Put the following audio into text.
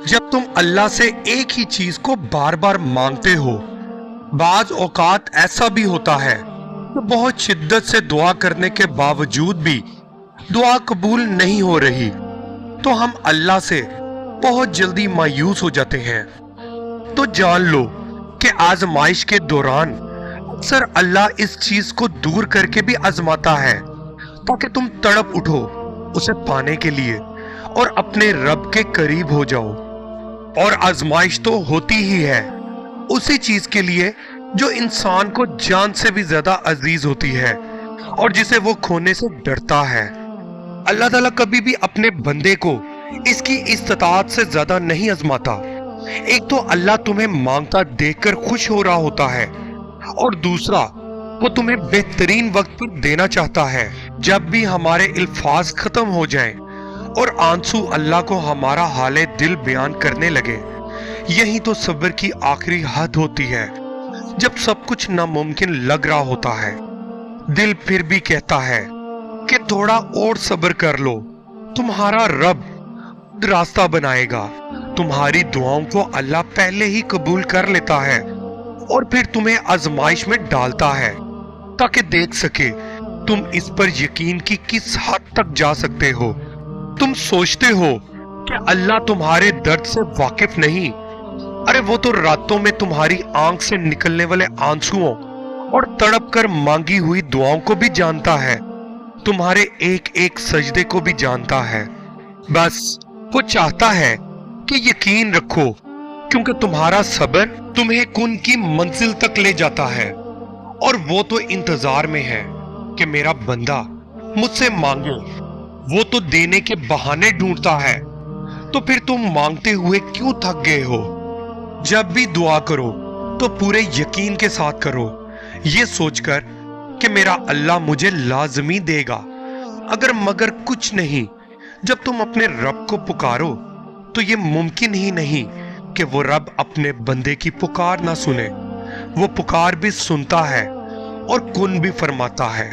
जब तुम अल्लाह से एक ही चीज को बार बार मांगते हो, बाज औकात ऐसा भी होता है कि बहुत शिद्दत से दुआ करने के बावजूद भी दुआ कबूल नहीं हो रही, तो हम अल्लाह से बहुत जल्दी मायूस हो जाते हैं। तो जान लो कि आजमाइश के दौरान अक्सर अल्लाह इस चीज को दूर करके भी आजमाता है, ताकि तुम तड़प उठो उसे पाने के लिए और अपने रब के करीब हो जाओ। और आजमाइश तो होती ही है उसी चीज के लिए जो इंसान को जान से भी ज्यादा अजीज होती है और जिसे वो खोने से डरता है। अल्लाह ताला कभी भी अपने बंदे को इसकी इस्तात से ज्यादा नहीं आजमाता। एक तो अल्लाह तुम्हें मांगता देखकर खुश हो रहा होता है, और दूसरा वो तुम्हें बेहतरीन वक्त पर देना चाहता है। जब भी हमारे अल्फाज खत्म हो जाएं और आंसू अल्लाह को हमारा हाले दिल बयान करने लगे, यही तो सब्र की आखिरी हद होती है। जब सब कुछ नामुमकिन लग रहा होता है, दिल फिर भी कहता है कि थोड़ा और सब्र कर लो, तुम्हारा रब रास्ता बनाएगा। तुम्हारी दुआओं को अल्लाह पहले ही कबूल कर लेता है और फिर तुम्हें आजमाइश में डालता है, ताकि देख सके तुम इस पर यकीन की किस हद तक जा सकते हो। तुम सोचते हो कि अल्लाह तुम्हारे दर्द से वाकिफ नहीं, अरे वो तो रातों में तुम्हारी आंख से निकलने वाले आंसुओं और तड़प कर मांगी हुई दुआओं को भी जानता है, तुम्हारे एक एक सजदे को भी जानता है। बस वो चाहता है कि यकीन रखो, क्योंकि तुम्हारा सब्र तुम्हें कुन की मंजिल तक ले जाता है। और वो तो इंतजार में है कि मेरा बंदा मुझसे मांगे, वो तो देने के बहाने ढूंढता है, तो फिर तुम मांगते हुए क्यों थक गए हो? जब भी दुआ करो तो पूरे यकीन के साथ करो, ये सोचकर कि मेरा अल्लाह मुझे लाजमी देगा, अगर मगर कुछ नहीं। जब तुम अपने रब को पुकारो तो ये मुमकिन ही नहीं कि वो रब अपने बंदे की पुकार ना सुने। वो पुकार भी सुनता है और कुन भी फरमाता है।